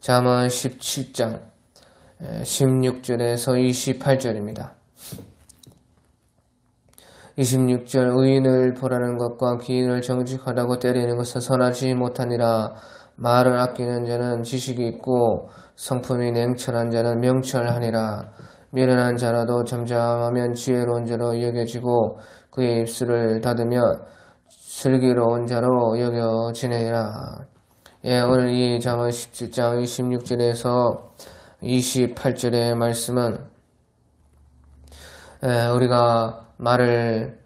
잠언 17장 16절에서 28절입니다. 26절 의인을 벌하는 것과 기인을 정직하다고 때리는 것은 선하지 못하니라. 말을 아끼는 자는 지식이 있고 성품이 냉철한 자는 명철하니라. 미련한 자라도 잠잠하면 지혜로운 자로 여겨지고 그의 입술을 닫으면 슬기로운 자로 여겨지느니라. 오늘 이 잠언 17장 26절에서 28절의 말씀은 우리가 말을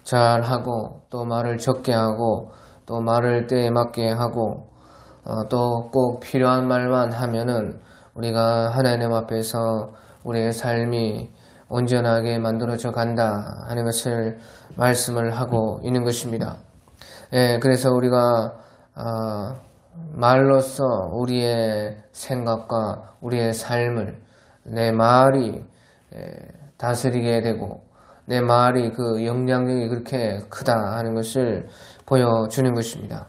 잘하고 또 말을 적게 하고 또 말을 때에 맞게 하고 또 꼭 필요한 말만 하면은 우리가 하나님 앞에서 우리의 삶이 온전하게 만들어져 간다 하는 것을 말씀을 하고 있는 것입니다. 그래서 우리가 말로써 우리의 생각과 우리의 삶을 내 말이 다스리게 되고 내 말이 그 영향력이 그렇게 크다 하는 것을 보여주는 것입니다.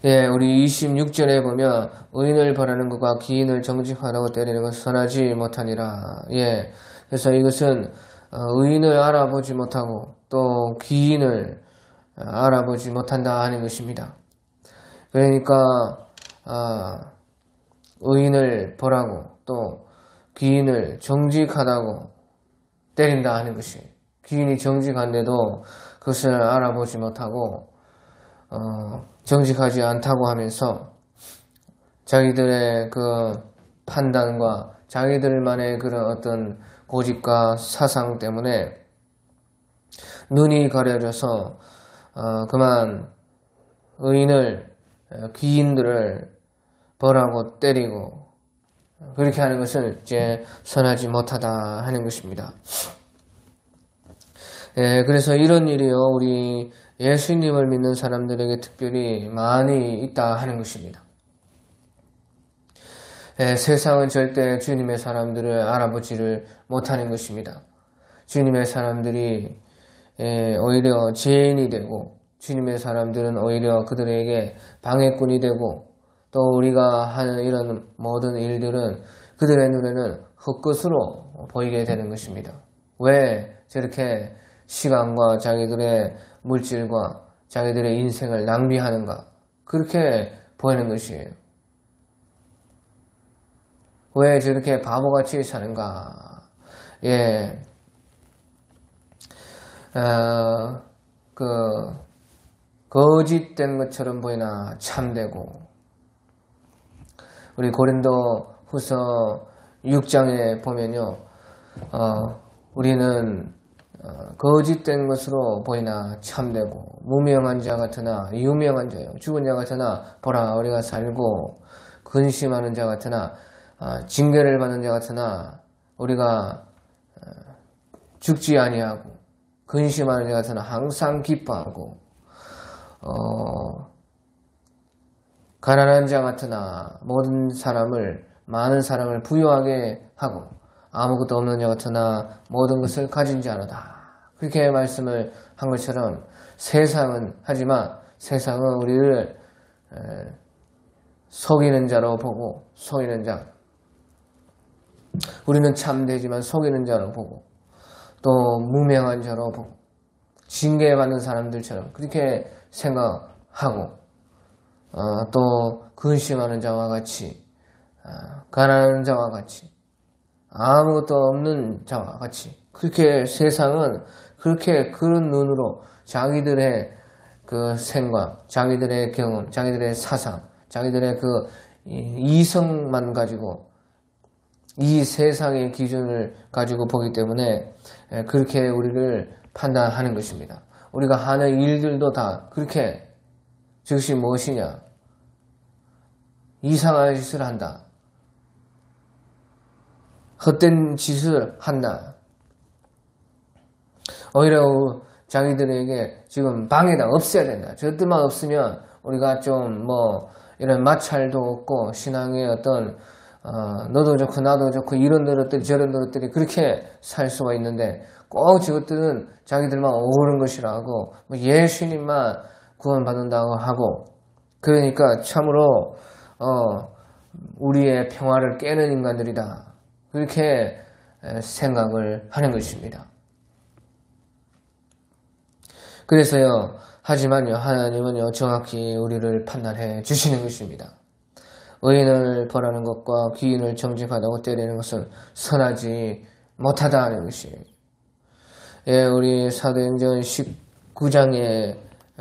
우리 26절에 보면 의인을 벌하는 것과 기인을 정직하라고 때리는 것은 선하지 못하니라. 그래서 이것은 의인을 알아보지 못하고 또 기인을 알아보지 못한다 하는 것입니다. 그러니까 의인을 벌하고 또 기인을 정직하다고 때린다 하는 것이, 기인이 정직한데도 그것을 알아보지 못하고 정직하지 않다고 하면서 자기들의 그 판단과 자기들만의 그런 어떤 고집과 사상 때문에 눈이 가려져서 그만 의인을, 기인들을 벌하고 때리고 그렇게 하는 것은 이제 선하지 못하다 하는 것입니다. 그래서 이런 일이요, 우리 예수님을 믿는 사람들에게 특별히 많이 있다 하는 것입니다. 세상은 절대 주님의 사람들을 알아보지를 못하는 것입니다. 주님의 사람들이 오히려 죄인이 되고 주님의 사람들은 오히려 그들에게 방해꾼이 되고 또 우리가 하는 이런 모든 일들은 그들의 눈에는 헛것으로 보이게 되는 것입니다. 왜 저렇게 시간과 자기들의 물질과 자기들의 인생을 낭비하는가? 그렇게 보이는 것이에요. 왜 저렇게 바보같이 사는가? 거짓된 것처럼 보이나 참되고, 우리 고린도 후서 6장에 보면요, 우리는 거짓된 것으로 보이나 참되고 무명한 자 같으나 유명한 자요, 죽은 자 같으나 보라 우리가 살고, 근심하는 자 같으나 징계를 받는 자 같으나 우리가 죽지 아니하고, 근심하는 자 같으나 항상 기뻐하고, 가난한 자 같으나 많은 사람을 부유하게 하고, 아무것도 없는 자 같으나 모든 것을 가진 자로다. 그렇게 말씀을 한 것처럼 세상은 우리를 속이는 자로 보고, 속이는 자, 우리는 참되지만 속이는 자로 보고 또 무명한 자로 보고 징계받는 사람들처럼 그렇게 생각하고 또 근심하는 자와 같이, 가난한 자와 같이, 아무것도 없는 자와 같이, 그렇게 세상은 그렇게 그런 눈으로 자기들의 그 생각, 자기들의 경험, 자기들의 사상, 자기들의 그 이성만 가지고, 이 세상의 기준을 가지고 보기 때문에 그렇게 우리를 판단하는 것입니다. 우리가 하는 일들도 다 그렇게, 즉시 무엇이냐? 이상한 짓을 한다. 헛된 짓을 한다. 오히려 자기들에게 지금 방해다, 없애야 된다. 저것들만 없으면 우리가 좀 이런 마찰도 없고 신앙의 어떤 너도 좋고 나도 좋고 이런 노릇들 저런 노릇들이 그렇게 살 수가 있는데, 꼭 저것들은 자기들만 옳은 것이라고 예수님만 구원받는다고 하고 그러니까 참으로 우리의 평화를 깨는 인간들이다. 그렇게 생각을 하는 것입니다. 그래서요, 하지만요, 하나님은요, 정확히 우리를 판단해 주시는 것입니다. 의인을 벌하는 것과 귀인을 정직하다고 때리는 것은 선하지 못하다 하는 것이에요. 예, 우리 사도행전 19장에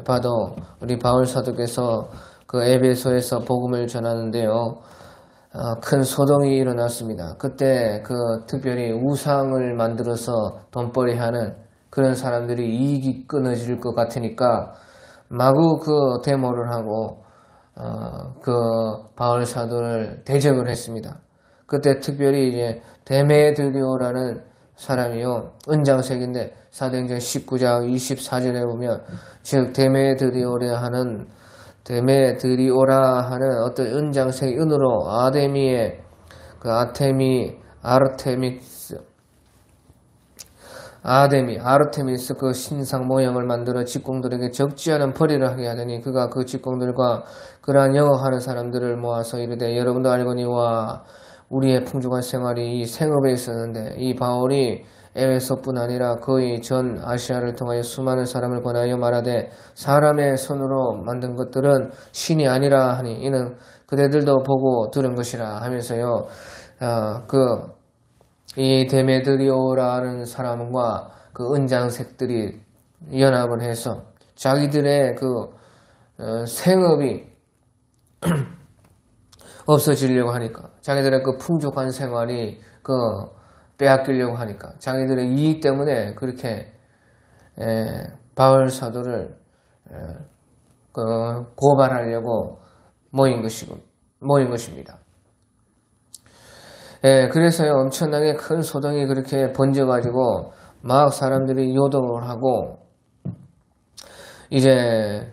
봐도 우리 바울 사도께서 그 에베소에서 복음을 전하는데요, 큰 소동이 일어났습니다. 그때 특별히 우상을 만들어서 돈벌이하는 그런 사람들이 이익이 끊어질 것 같으니까 마구 데모를 하고 바울 사도를 대적을 했습니다. 그때 특별히 이제 데메드리오라는 사람이요, 은장색인데 사도행전 19장 24절에 보면, 즉 데메드리오라 하는 어떤 은장색 은으로 아데미의 아르테미스 그 신상 모형을 만들어 직공들에게 적지 않은 벌이를 하게 하더니 그가 그 직공들과 그러한 영어하는 사람들을 모아서 이르되 여러분도 알거니와 우리의 풍족한 생활이 이 생업에 있었는데 이 바울이 에베소뿐 아니라 거의 전 아시아를 통하여 수많은 사람을 권하여 말하되 사람의 손으로 만든 것들은 신이 아니라 하니 이는 그대들도 보고 들은 것이라 하면서요, 이 데메드리오라는 사람과 그 은장색들이 연합을 해서 자기들의 생업이 없어지려고 하니까, 자기들의 풍족한 생활이 빼앗기려고 하니까, 자기들의 이익 때문에 그렇게 바울 사도를 고발하려고 모인 것입니다. 그래서요, 엄청나게 큰 소동이 그렇게 번져가지고 막 사람들이 요동을 하고 이제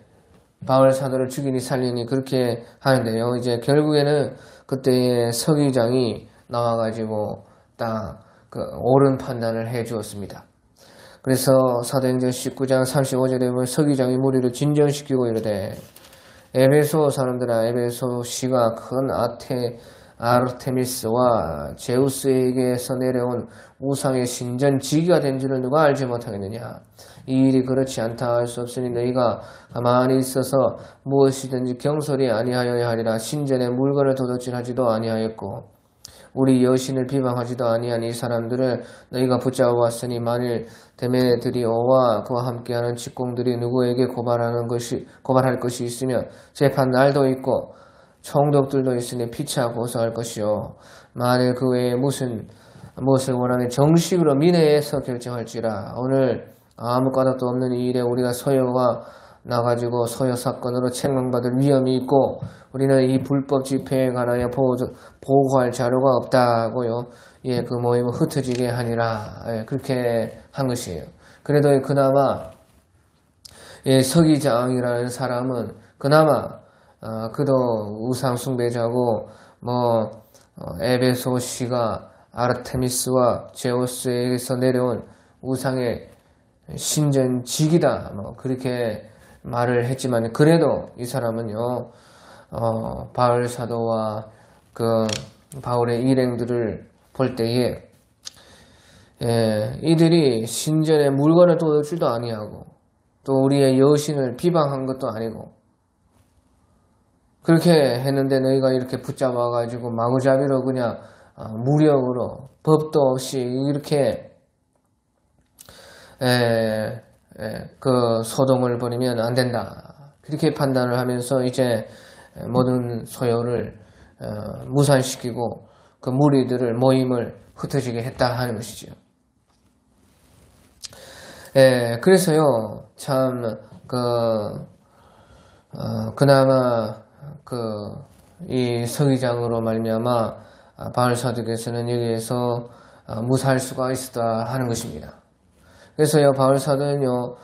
바울 사도를 죽이니 살리니 그렇게 하는데요. 이제 결국에는 그때의 서기장이 나와가지고 딱 옳은 판단을 해 주었습니다. 그래서 사도행전 19장 35절에 보면 서기장이 무리를 진정시키고 이르되 에베소 사람들아, 에베소시가 큰 아르테미스와 제우스에게서 내려온 우상의 신전지기가 된 줄을 누가 알지 못하겠느냐. 이 일이 그렇지 않다 할 수 없으니 너희가 가만히 있어서 무엇이든지 경솔히 아니하여야 하리라. 신전의 물건을 도둑질하지도 아니하였고 우리 여신을 비방하지도 아니한 이 사람들을 너희가 붙잡아왔으니 만일 데메드리오와 그와 함께하는 직공들이 누구에게 고발할 것이 있으면 재판 날도 있고 총독들도 있으니 피차 고소할 것이요 만일 그 외에 무엇을 원하면 정식으로 민회에서 결정할지라. 오늘 아무 까닭도 없는 이 일에 우리가 소요가 나가지고 소요 사건으로 책망받을 위험이 있고 우리는 이 불법 집회에 관하여 보고할 자료가 없다고요. 예, 그 모임을 흩어지게 하니라. 예, 그렇게 한 것이에요. 그래도 그나마 서기장이라는 사람은 그나마 그도 우상 숭배자고 에베소시가 아르테미스와 제우스에게서 내려온 우상의 신전지기다 그렇게 말을 했지만 그래도 이 사람은요 바울 사도와 바울의 일행들을 볼 때에 이들이 신전의 물건을 도둑질도 아니하고 또 우리의 여신을 비방한 것도 아니고 그렇게 했는데 너희가 이렇게 붙잡아가지고 마구잡이로 그냥 무력으로 법도 없이 이렇게 소동을 벌이면 안 된다. 그렇게 판단을 하면서 이제 모든 소요를 무산시키고 그 무리들을 모임을 흩어지게 했다 하는 것이죠. 그래서요 참 그나마 이 서기장으로 말미암아 바울 사도께서는 여기에서 무사할 수가 있었다 하는 것입니다. 그래서요 바울 사도는요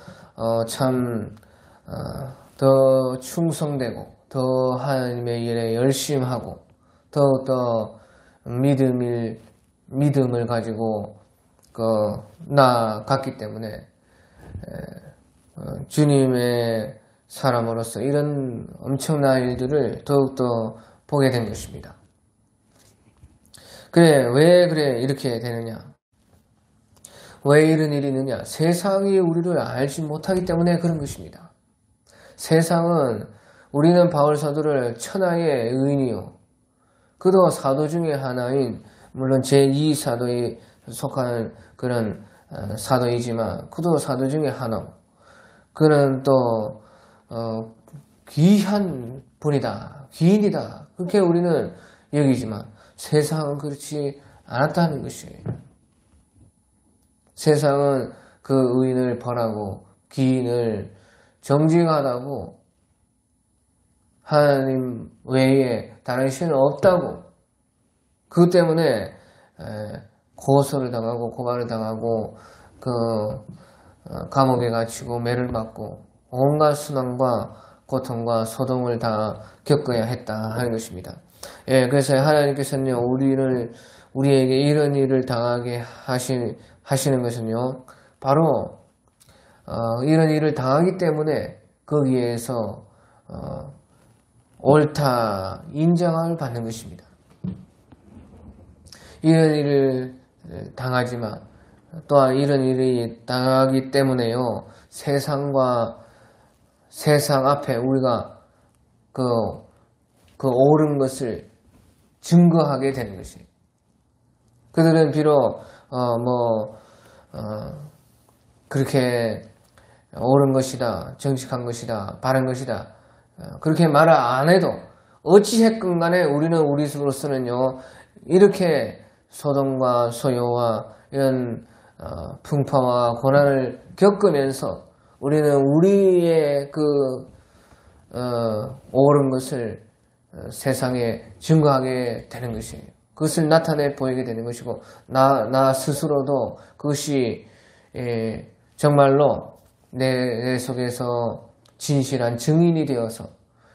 참 더 충성되고 더 하나님의 일에 열심하고 더욱더 믿음을 가지고 나아갔기 때문에 주님의 사람으로서 이런 엄청난 일들을 더욱더 보게 된 것입니다. 그래, 왜 그래 이렇게 되느냐? 왜 이런 일이 있느냐? 세상이 우리를 알지 못하기 때문에 그런 것입니다. 세상은 우리는 바울 사도를 천하의 의인이요, 그도 사도 중에 하나인, 물론 제2사도에 속한 그런 사도이지만 그도 사도 중에 하나고, 그는 또 귀한 분이다, 귀인이다, 그렇게 우리는 여기지만 세상은 그렇지 않았다는 것이에요. 세상은 그 의인을 벌하고 귀인을 정직하다고, 하나님 외에 다른 신은 없다고, 그것 때문에 고소를 당하고 고발을 당하고 감옥에 갇히고 매를 맞고 온갖 순환과 고통과 소동을 다 겪어야 했다 하는 것입니다. 그래서 하나님께서는요, 우리에게 이런 일을 당하게 하시는 것은요, 바로 이런 일을 당하기 때문에 거기에서 옳다 인정을 받는 것입니다. 이런 일을 당하지만 또한 이런 일이 당하기 때문에요, 세상 앞에 우리가 그 옳은 것을 증거하게 되는 것이에요. 그들은 비록 그렇게 옳은 것이다, 정직한 것이다, 바른 것이다, 그렇게 말을 안 해도 어찌했건 간에 우리는 우리로서는요, 이렇게 소동과 소요와 이런 풍파와 고난을 겪으면서 우리는 우리의 옳은 것을 세상에 증거하게 되는 것이에요. 그것을 나타내 보이게 되는 것이고, 나 스스로도 그것이 정말로 내 속에서 진실한 증인이 되어서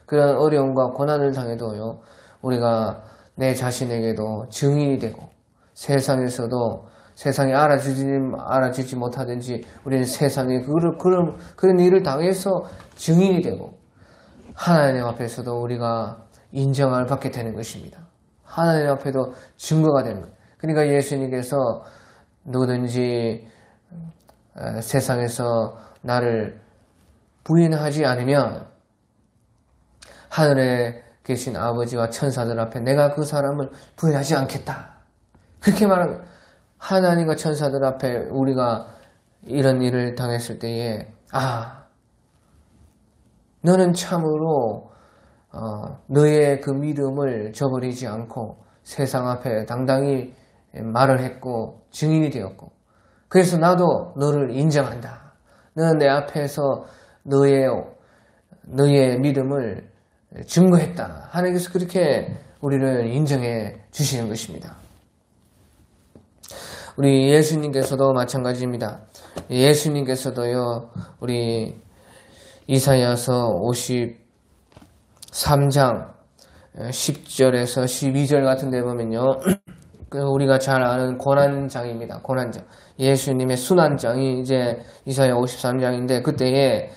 그런 어려움과 고난을 당해도요, 우리가 내 자신에게도 증인이 되고, 세상에서도 세상이 알아주지 못하든지 우리는 세상에 그런 일을 당해서 증인이 되고, 하나님 앞에서도 우리가 인정을 받게 되는 것입니다. 하나님 앞에도 증거가 되는 거예요. 그러니까 예수님께서 누구든지 세상에서 나를 부인하지 않으면 하늘에 계신 아버지와 천사들 앞에 내가 그 사람을 부인하지 않겠다, 그렇게 말하는 거예요. 하나님과 천사들 앞에 우리가 이런 일을 당했을 때에, 너는 참으로 너의 그 믿음을 저버리지 않고 세상 앞에 당당히 말을 했고 증인이 되었고, 그래서 나도 너를 인정한다, 너는 내 앞에서 너의 믿음을 증거했다, 하나님께서 그렇게 우리를 인정해 주시는 것입니다. 우리 예수님께서도 마찬가지입니다. 예수님께서도요, 우리 이사야서 53장 10절에서 12절 같은 데 보면요, 우리가 잘 아는 고난장입니다. 고난장. 예수님의 순환장이 이제 이사야 53장인데, 그때에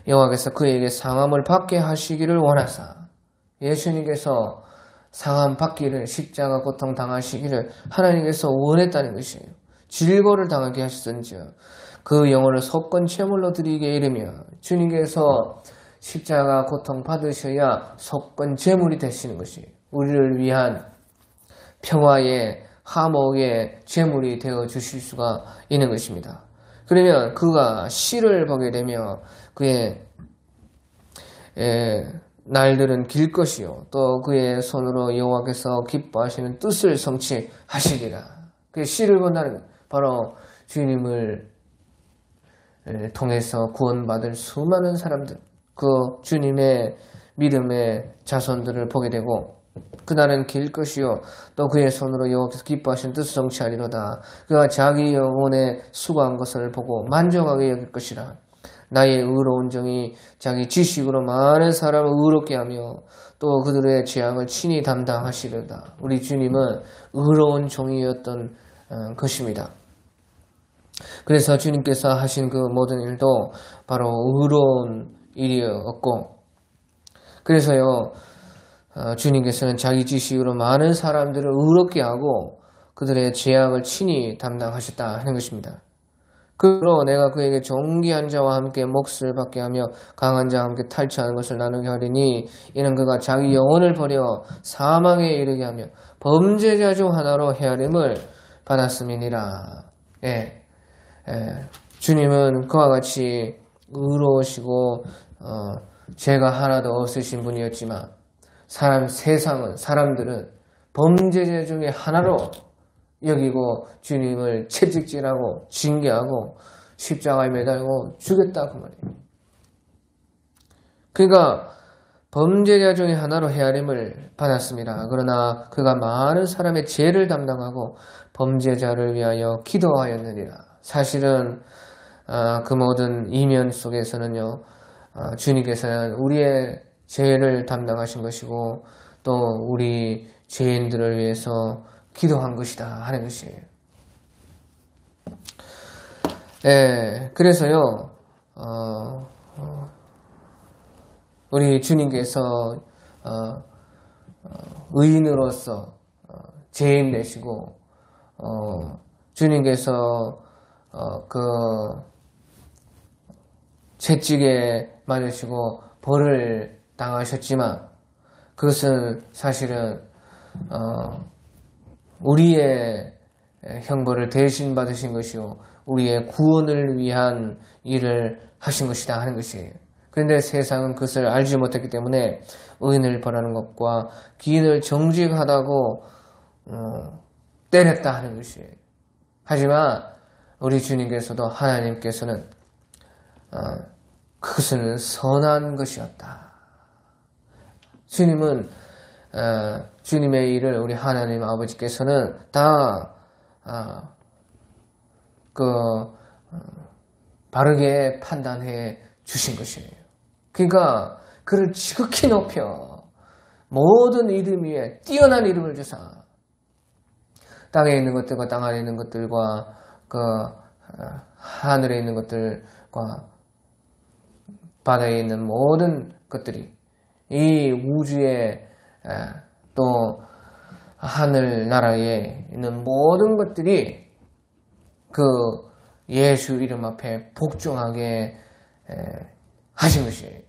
여호와께서 그에게 상함을 받게 하시기를 원하사, 예수님께서 상함 받기를, 십자가 고통 당하시기를 하나님께서 원했다는 것이에요. 질고를 당하게 하셨은지요 그 영혼을 속건 제물로 드리게 이르며, 주님께서 십자가 고통 받으셔야 속건 제물이 되시는 것이 우리를 위한 평화의 화목의 제물이 되어 주실 수가 있는 것입니다. 그러면 그가 씨를 보게 되며 그의 날들은 길 것이요, 또 그의 손으로 여호와께서 기뻐하시는 뜻을 성취하시리라. 그 씨를 본다는 것, 바로 주님을 통해서 구원받을 수많은 사람들, 그 주님의 믿음의 자손들을 보게 되고, 그날은 길 것이요, 또 그의 손으로 여호와께서 기뻐하시는 뜻을 성취하리로다. 그가 자기 영혼에 수고한 것을 보고 만족하게 여길 것이라. 나의 의로운 정이 자기 지식으로 많은 사람을 의롭게 하며 또 그들의 재앙을 친히 담당하시리로다. 우리 주님은 의로운 종이었던 것입니다. 그래서 주님께서 하신 그 모든 일도 바로 의로운 일이 없고, 그래서요, 주님께서는 자기 지식으로 많은 사람들을 의롭게 하고 그들의 죄악을 친히 담당하셨다 하는 것입니다. 그러므로 내가 그에게 존귀한 자와 함께 몫을 받게 하며 강한 자와 함께 탈취하는 것을 나누게 하리니 이는 그가 자기 영혼을 버려 사망에 이르게 하며 범죄자 중 하나로 헤아림을 받았음이니라. 주님은 그와 같이 의로우시고 죄가 하나도 없으신 분이었지만 세상은 사람들은 범죄자 중에 하나로 여기고 주님을 채찍질하고 징계하고 십자가에 매달고 죽였다 그 말이에요. 그러니까 범죄자 중에 하나로 헤아림을 받았습니다. 그러나 그가 많은 사람의 죄를 담당하고 범죄자를 위하여 기도하였느니라. 사실은 그 모든 이면 속에서는요, 주님께서는 우리의 죄를 담당하신 것이고 또 우리 죄인들을 위해서 기도한 것이다 하는 것이에요. 그래서요, 우리 주님께서 의인으로서 죄인 되시고 주님께서 그 채찍에 맞으시고 벌을 당하셨지만 그것은 사실은 우리의 형벌을 대신 받으신 것이요 우리의 구원을 위한 일을 하신 것이다 하는 것이에요. 그런데 세상은 그것을 알지 못했기 때문에 의인을 벌하는 것과 기인을 정직하다고 때렸다 하는 것이에요. 하지만 우리 주님께서도 하나님께서는 그것은 선한 것이었다. 주님은 주님의 일을 우리 하나님 아버지께서는 다 바르게 판단해 주신 것이에요. 그러니까 그를 지극히 높여 모든 이름 위에 뛰어난 이름을 주사 땅에 있는 것들과 땅 안에 있는 것들과 하늘에 있는 것들과 바다에 있는 모든 것들이 이 우주에 또 하늘나라에 있는 모든 것들이 그 예수 이름 앞에 복종하게 하신 것이에요.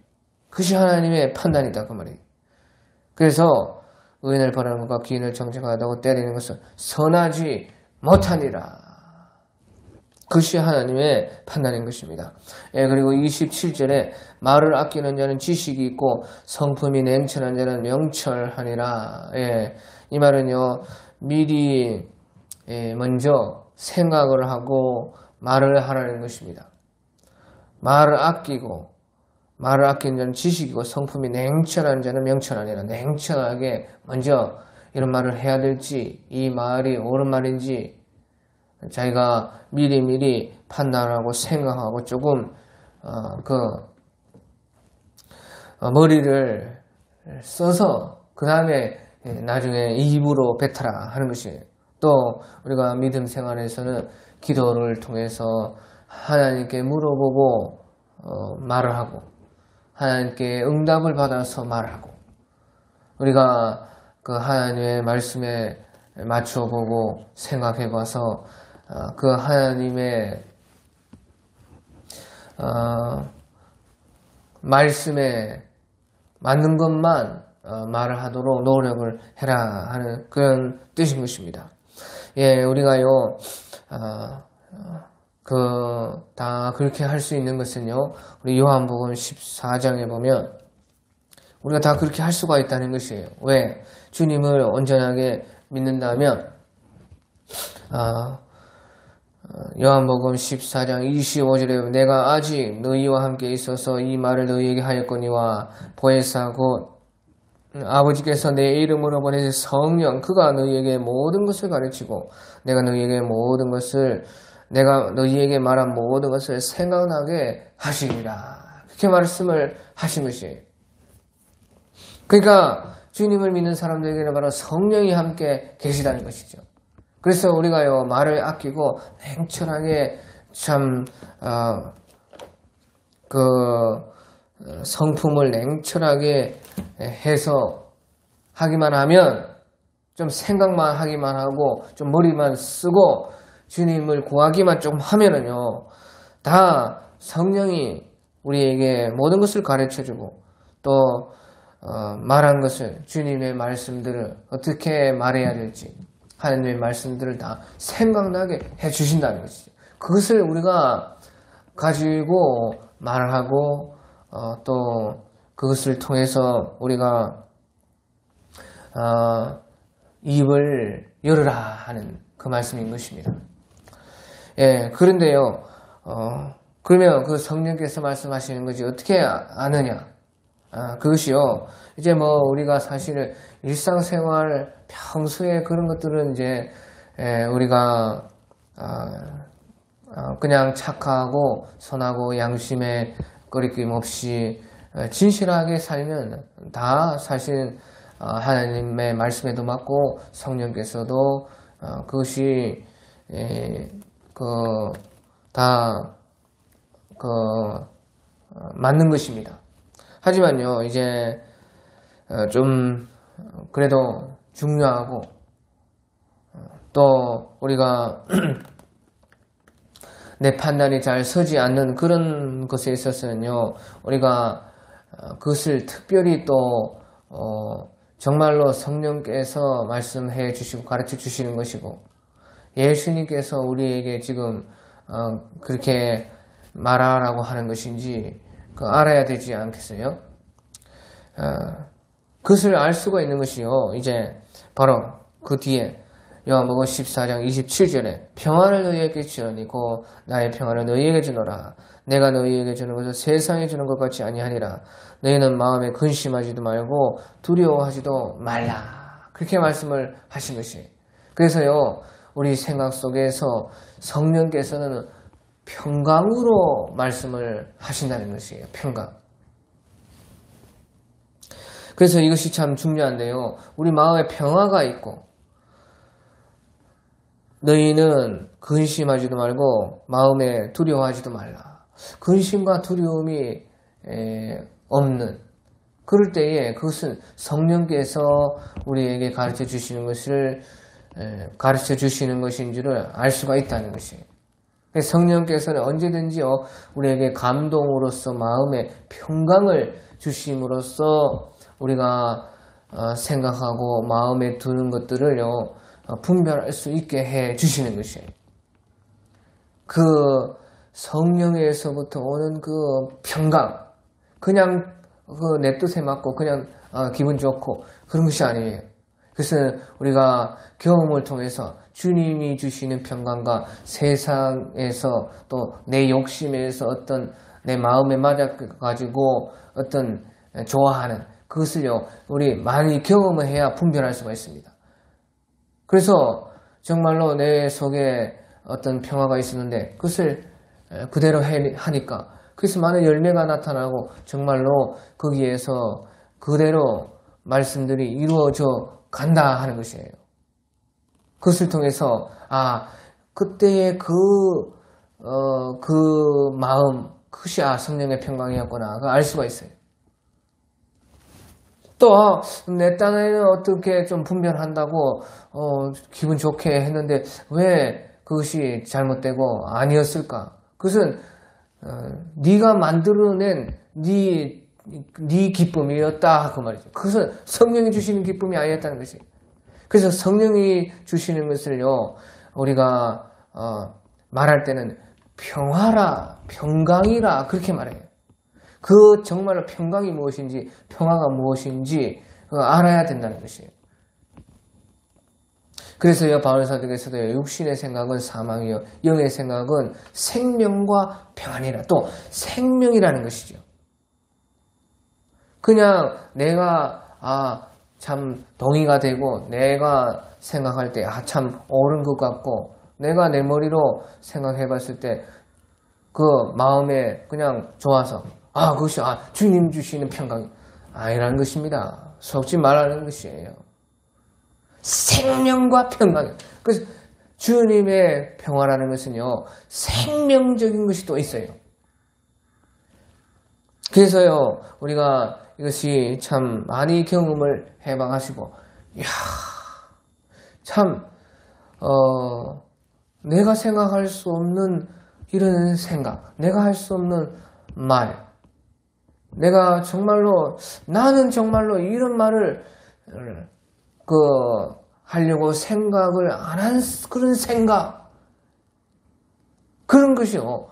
그것이 하나님의 판단이다 그 말이에요. 그래서 의인을 벌하는 것과 기인을 정직하다고 때리는 것은 선하지 못하니라. 그것이 하나님의 판단인 것입니다. 그리고 27절에 말을 아끼는 자는 지식이 있고 성품이 냉철한 자는 명철하니라. 이 말은요, 미리 먼저 생각을 하고 말을 하라는 것입니다. 말을 아끼는 자는 지식이고 성품이 냉철한 자는 명철하니라. 냉철하게 먼저 이런 말을 해야 될지, 이 말이 옳은 말인지 자기가 미리 판단하고 생각하고 조금 머리를 써서 그 다음에 나중에 입으로 뱉어라 하는 것이에요. 또 우리가 믿음 생활에서는 기도를 통해서 하나님께 물어보고 말을 하고 하나님께 응답을 받아서 말하고 우리가 그 하나님의 말씀에 맞춰보고 생각해봐서 그 하나님의 말씀에 맞는 것만 말을 하도록 노력을 해라 하는 그런 뜻인 것입니다. 우리가요 다 그렇게 할 수 있는 것은요, 우리 요한복음 14장에 보면 우리가 다 그렇게 할 수가 있다는 것이에요. 왜? 주님을 온전하게 믿는다면 요한복음 14장 25절에 내가 아직 너희와 함께 있어서 이 말을 너희에게 하였거니와 보혜사 곧 아버지께서 내 이름으로 보내신 성령 그가 너희에게 모든 것을 가르치고 내가 너희에게 말한 모든 것을 생각나게 하시리라. 그렇게 말씀을 하신 것이에요. 그러니까 주님을 믿는 사람들에게는 바로 성령이 함께 계시다는 것이죠. 그래서 우리가요 말을 아끼고 냉철하게 참 성품을 냉철하게 해서 하기만 하면, 좀 생각만 하기만 하고 좀 머리만 쓰고 주님을 구하기만 좀 하면은요, 다 성령이 우리에게 모든 것을 가르쳐주고 또 말한 것을, 주님의 말씀들을 어떻게 말해야 될지 하나님의 말씀들을 다 생각나게 해주신다는 것이죠. 그것을 우리가 가지고 말하고 또 그것을 통해서 우리가 입을 열으라 하는 그 말씀인 것입니다. 예, 그런데요, 그러면 그 성령께서 말씀하시는 것이 어떻게 아느냐? 그것이요, 이제 뭐 우리가 사실은 일상생활 평소에 그런 것들은 이제 우리가 그냥 착하고 선하고 양심에 거리낌 없이 진실하게 살면 다 사실 하나님의 말씀에도 맞고 성령께서도 그것이 다 맞는 것입니다. 하지만요, 이제 좀 그래도 중요하고 또 우리가 내 판단이 잘 서지 않는 그런 것에 있어서는요, 우리가 그것을 특별히 또 정말로 성령께서 말씀해 주시고 가르쳐 주시는 것이고, 예수님께서 우리에게 지금 그렇게 말하라고 하는 것인지 알아야 되지 않겠어요? 그것을 알 수가 있는 것이요, 이제 바로 그 뒤에 요한복음 14장 27절에 평안을 너희에게 주노니 곧 나의 평안을 너희에게 주노라. 내가 너희에게 주는 것을 세상에 주는 것 같이 아니하니라. 너희는 마음에 근심하지도 말고 두려워하지도 말라. 그렇게 말씀을 하신 것이에요. 그래서요, 우리 생각 속에서 성령께서는 평강으로 말씀을 하신다는 것이에요. 평강. 그래서 이것이 참 중요한데요, 우리 마음에 평화가 있고 너희는 근심하지도 말고 마음에 두려워하지도 말라. 근심과 두려움이 없는, 그럴 때에 그것은 성령께서 우리에게 가르쳐 주시는 것을 가르쳐 주시는 것인 줄을 알 수가 있다는 것이에요. 성령께서는 언제든지 우리에게 감동으로서 마음에 평강을 주심으로써 우리가 생각하고 마음에 드는 것들을요, 분별할 수 있게 해 주시는 것이에요. 그 성령에서부터 오는 그 평강, 그냥 그 내 뜻에 맞고 그냥 기분 좋고 그런 것이 아니에요. 그것은 우리가 경험을 통해서 주님이 주시는 평강과 세상에서 또 내 욕심에서 어떤 내 마음에 맞아가지고 어떤 좋아하는 그것을요, 우리 많이 경험을 해야 분별할 수가 있습니다. 그래서 정말로 내 속에 어떤 평화가 있었는데 그것을 그대로 하니까 그래서 많은 열매가 나타나고 정말로 거기에서 그대로 말씀들이 이루어져 간다 하는 것이에요. 그것을 통해서 그때의 그 마음, 그것이 성령의 평강이었구나 알 수가 있어요. 또 내 딴에는 어떻게 좀 분별한다고 기분 좋게 했는데 왜 그것이 잘못되고 아니었을까? 그것은 네가 만들어낸 네 기쁨이었다 그 말이죠. 그것은 성령이 주시는 기쁨이 아니었다는 것이에요. 그래서 성령이 주시는 것을요, 우리가 말할 때는 평화라, 평강이라 그렇게 말해요. 그 정말로 평강이 무엇인지, 평화가 무엇인지 알아야 된다는 것이에요. 그래서요, 바울 사도에서도 육신의 생각은 사망이요, 영의 생각은 생명과 평안이라. 또 생명이라는 것이죠. 그냥 내가 참 동의가 되고 내가 생각할 때 참 옳은 것 같고 내가 내 머리로 생각해 봤을 때 그 마음에 그냥 좋아서 그것이 주님 주시는 평강이 아니라는 것입니다. 속지 말라는 것이에요. 생명과 평강. 그래서 주님의 평화라는 것은요, 생명적인 것이 또 있어요. 그래서요, 우리가 이것이 참 많이 경험을 해봐가시고, 이야, 참, 내가 생각할 수 없는 이런 생각, 내가 할 수 없는 말, 내가 정말로, 나는 정말로 이런 말을, 하려고 생각을 안 한 그런 생각, 그런 것이요,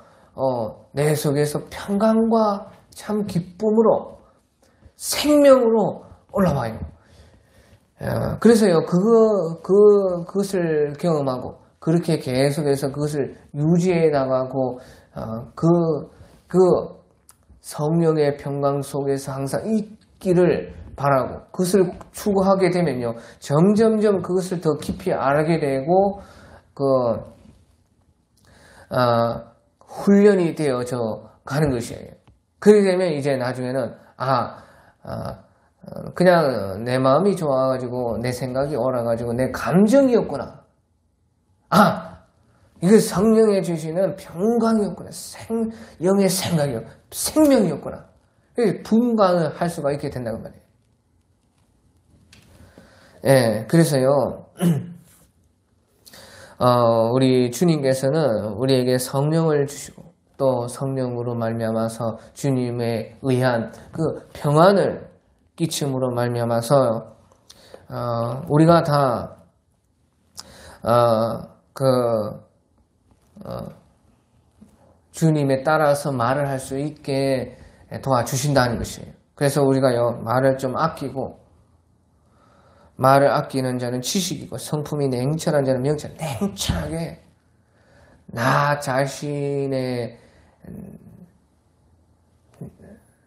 내 속에서 평강과 참 기쁨으로, 생명으로 올라와요. 그래서요, 그것을 경험하고, 그렇게 계속해서 그것을 유지해 나가고, 성령의 평강 속에서 항상 있기를 바라고, 그것을 추구하게 되면요, 점점점 그것을 더 깊이 알게 되고, 훈련이 되어져 가는 것이에요. 그렇게 되면 이제 나중에는, 그냥 내 마음이 좋아가지고, 내 생각이 옳아가지고, 내 감정이었구나. 이게 성령의 주시는 평강이었구나. 영의 생명이었구나. 분간을 할 수가 있게 된다고 말이에요. 예, 그래서요, 우리 주님께서는 우리에게 성령을 주시고, 또 성령으로 말미암아서 주님에 의한 그 평안을 끼침으로 말미암아서, 우리가 다, 주님에 따라서 말을 할 수 있게 도와주신다는 것이에요. 그래서 우리가요, 말을 좀 아끼고, 말을 아끼는 자는 지식이고, 성품이 냉철한 자는 명철. 냉철하게, 나 자신의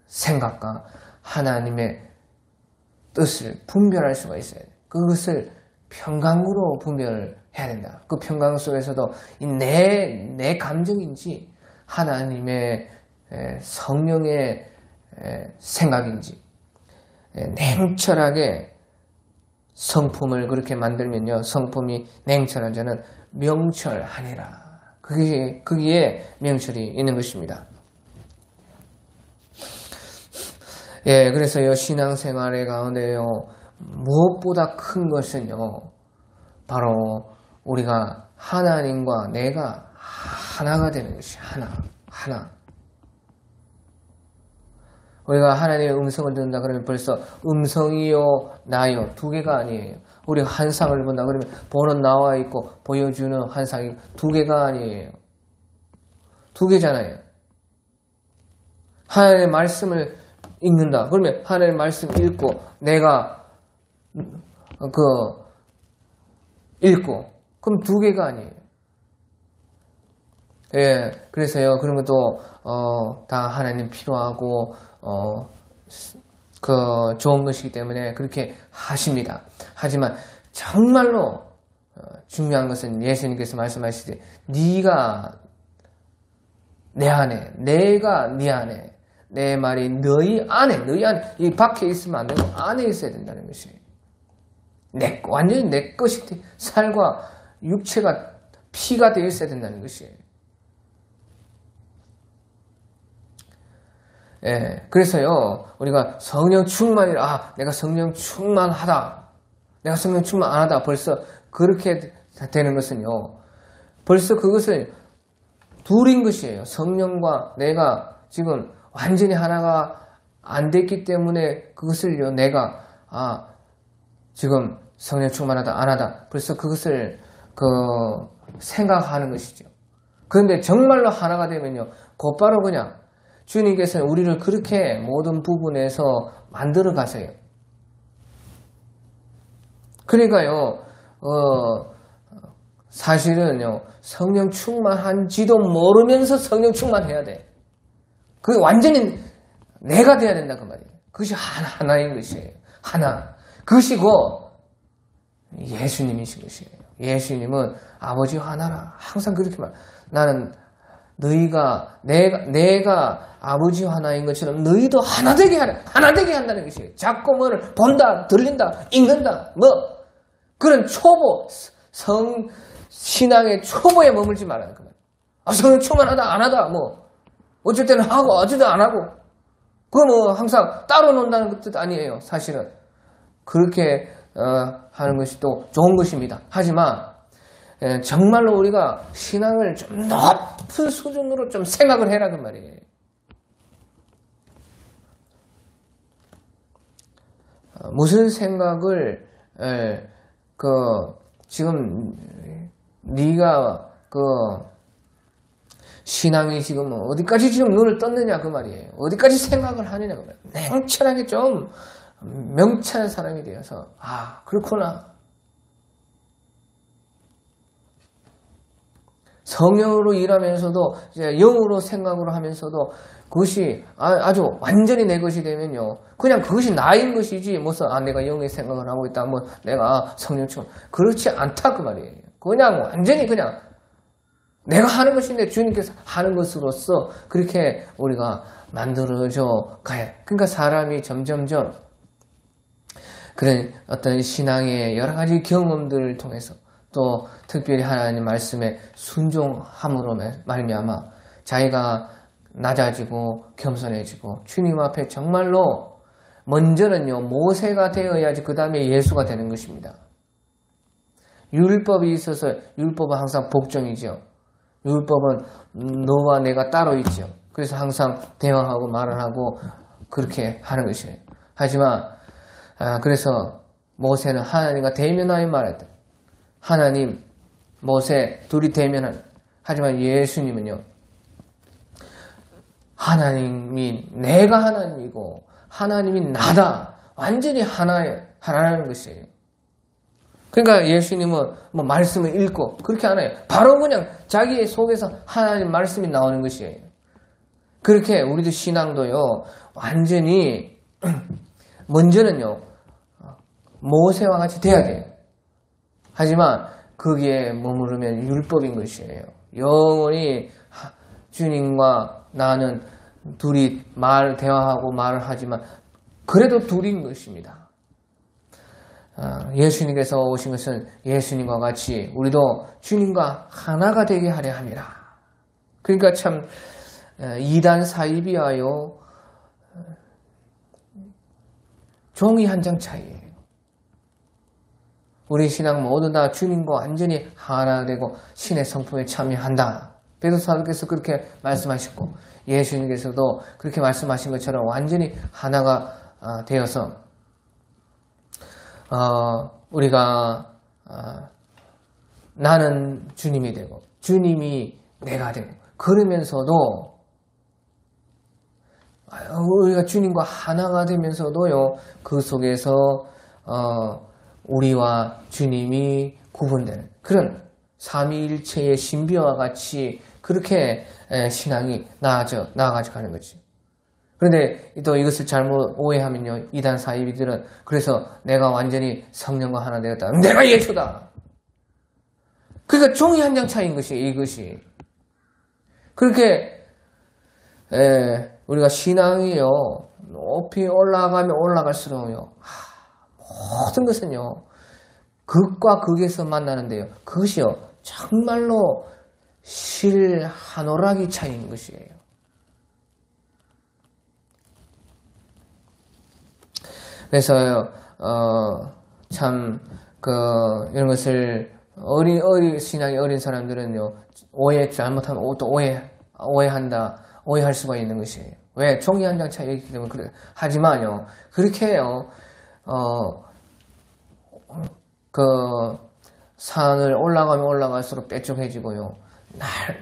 생각과 하나님의 뜻을 분별할 수가 있어야 돼. 그것을 평강으로 분별해야 된다. 그 평강 속에서도 내 감정인지 하나님의 성령의 생각인지 냉철하게 성품을 그렇게 만들면요, 성품이 냉철한 자는 명철하니라. 거기에 명철이 있는 것입니다. 예, 그래서요, 신앙생활의 가운데요, 무엇보다 큰 것은요, 바로 우리가 하나님과 내가 하나가 되는 것이 하나. 우리가 하나님의 음성을 듣는다 그러면 벌써 음성이요, 나요, 두 개가 아니에요. 우리가 환상을 본다 그러면 보는 나와 있고 보여주는 환상이 두 개가 아니에요. 두 개잖아요. 하나님의 말씀을 읽는다 그러면 하나님의 말씀 읽고 내가 읽고 그럼 두 개가 아니에요. 예, 그래서요, 그런 것도 다 하나님 필요하고 좋은 것이기 때문에 그렇게 하십니다. 하지만 정말로 중요한 것은 예수님께서 말씀하시되 네가 내 안에, 내가 네 안에, 내 말이 너희 안에, 이 밖에 있으면 안 되고 안에 있어야 된다는 것이에요. 완전히 내 것이 살과 육체가 피가 되어 있어야 된다는 것이에요. 예, 그래서요, 우리가 성령 충만이라, 내가 성령 충만하다. 내가 성령 충만 안 하다. 벌써 그렇게 되는 것은요, 벌써 그것은 둘인 것이에요. 성령과 내가 지금 완전히 하나가 안 됐기 때문에 그것을요, 내가, 지금 성령 충만하다, 안 하다. 벌써 그것을, 생각하는 것이죠. 그런데 정말로 하나가 되면요, 곧바로 그냥, 주님께서는 우리를 그렇게 모든 부분에서 만들어 가세요. 그러니까요, 사실은요, 성령 충만한지도 모르면서 성령 충만해야 돼. 그게 완전히 내가 돼야 된다, 그 말이에요. 그것이 하나인 것이에요. 하나. 그것이고, 예수님이신 것이에요. 예수님은 아버지 하나라. 항상 그렇게 나는 너희가, 내가 아버지 하나인 것처럼 너희도 하나 되게 한다는 것이에요. 자꾸 뭐를 본다, 들린다, 읽는다, 그런 초보, 신앙의 초보에 머물지 말라는 거예요. 성령 충만하다, 안 하다, 어쩔 때는 하고, 어쩔 때는 안 하고. 그거 뭐 항상 따로 논다는 뜻 아니에요. 사실은 그렇게 하는 것이 또 좋은 것입니다. 하지만 정말로 우리가 신앙을 좀 높은 수준으로 좀 생각을 해라 그 말이에요. 무슨 생각을 지금 네가 신앙이 지금 어디까지 지금 눈을 떴느냐 그 말이에요. 어디까지 생각을 하느냐 그 말이에요. 냉철하게 좀 명철한 사람이 되어서 그렇구나. 성령으로 일하면서도 이제 영으로 생각으로 하면서도 그것이 아주 완전히 내 것이 되면요. 그냥 그것이 나인 것이지 무슨 내가 영의 생각을 하고 있다. 뭐 내가 성령처럼 그렇지 않다 그 말이에요. 그냥 완전히 그냥 내가 하는 것인데 주님께서 하는 것으로서 그렇게 우리가 만들어져 가야. 그러니까 사람이 점점점 그런 어떤 신앙의 여러 가지 경험들을 통해서 또 특별히 하나님 말씀에 순종함으로 말미암아 자기가 낮아지고 겸손해지고 주님 앞에 정말로 먼저는요 모세가 되어야지 그 다음에 예수가 되는 것입니다. 율법이 있어서 율법은 항상 복종이죠. 율법은 너와 내가 따로 있죠. 그래서 항상 대화하고 말을 하고 그렇게 하는 것이에요. 하지만 그래서 모세는 하나님과 대면하여 말했다. 하나님, 모세 둘이 대면한. 하지만 예수님은요. 하나님이 내가 하나님이고 하나님이 나다. 완전히 하나라는 것이에요. 그러니까 예수님은 뭐 말씀을 읽고 그렇게 안 해요. 바로 그냥 자기의 속에서 하나님 말씀이 나오는 것이에요. 그렇게 우리도 신앙도요. 완전히 먼저는요. 모세와 같이 돼야 돼요. 하지만 거기에 머무르면 율법인 것이에요. 영원히 주님과 나는 둘이 대화하고 말을 하지만 그래도 둘인 것입니다. 예수님께서 오신 것은 예수님과 같이 우리도 주님과 하나가 되게 하려 함이라. 그러니까 참 이단 사입이하여 종이 한 장 차이예요. 우리 신앙 모두 다 주님과 완전히 하나 되고 신의 성품에 참여한다. 베드로 사도께서 그렇게 말씀하셨고 예수님께서도 그렇게 말씀하신 것처럼 완전히 하나가 되어서 우리가 나는 주님이 되고 주님이 내가 되고 그러면서도 우리가 주님과 하나가 되면서도요 그 속에서 우리와 주님이 구분되는 그런 삼위일체의 신비와 같이 그렇게 신앙이 나아가져 가는 거지. 그런데 또 이것을 잘못 오해하면요 이단 사이비들은 그래서 내가 완전히 성령과 하나 되었다. 내가 예수다. 그러니까 종이 한 장 차이인 것이 이것이. 그렇게 우리가 신앙이요 높이 올라가면 올라갈수록요 모든 것은요 극과 극에서 만나는데요 그것이요 정말로 실 한 오락이 차이인 것이에요. 그래서 참 이런 것을 신앙이 어린 사람들은요 잘못하면 또 오해할 수가 있는 것이에요. 왜? 종이 한 장 차이이기 때문에 그래. 하지만요 그렇게 해요 산을 올라가면 올라갈수록 뾰족해지고요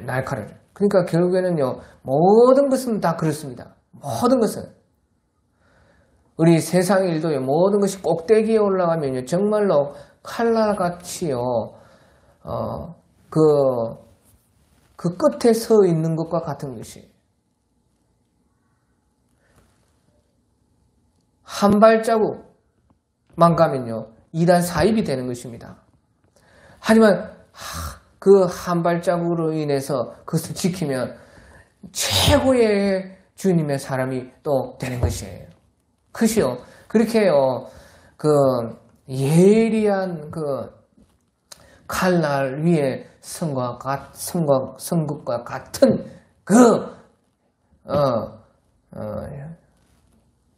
날카로워져요. 그러니까 결국에는요 모든 것은 다 그렇습니다. 모든 것은 우리 세상의 일도요 모든 것이 꼭대기에 올라가면요 정말로 칼날같이요 그 끝에 서 있는 것과 같은 것이에요. 한 발자국만 가면요 이단 사입이 되는 것입니다. 하지만 그 한 발자국으로 인해서 그것을 지키면 최고의 주님의 사람이 또 되는 것이에요. 그것이요. 그렇게 해요. 예리한 칼날 위에 성국과 같은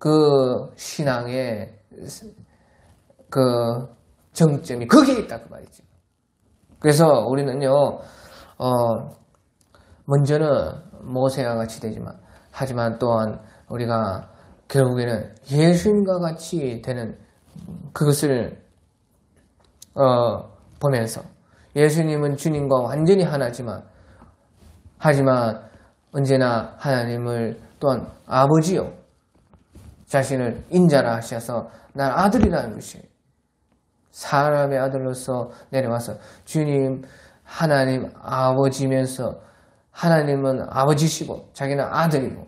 그 신앙의 그 정점이 거기에 있다 그 말이죠. 그래서 우리는요, 먼저는 모세와 같이 되지만, 하지만 또한 우리가 결국에는 예수님과 같이 되는 그것을 보면서, 예수님은 주님과 완전히 하나지만, 하지만 언제나 하나님을 또한 아버지요, 자신을 인자라 하셔서 난 아들이라는 것이에요. 사람의 아들로서 내려와서 주님 하나님 아버지면서, 하나님은 아버지시고 자기는 아들이고,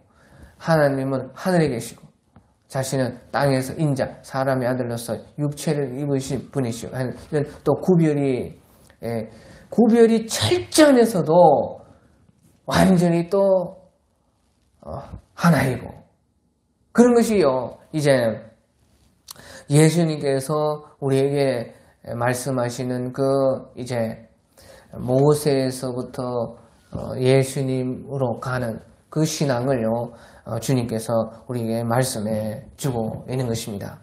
하나님은 하늘에 계시고 자신은 땅에서 인자 사람의 아들로서 육체를 입으신 분이시오. 이런 또 구별이 철저하면서도 완전히 또 하나이고, 그런 것이요, 이제 예수님께서 우리에게 말씀하시는 그 이제 모세에서부터 예수님으로 가는 그 신앙을요, 주님께서 우리에게 말씀해 주고 있는 것입니다.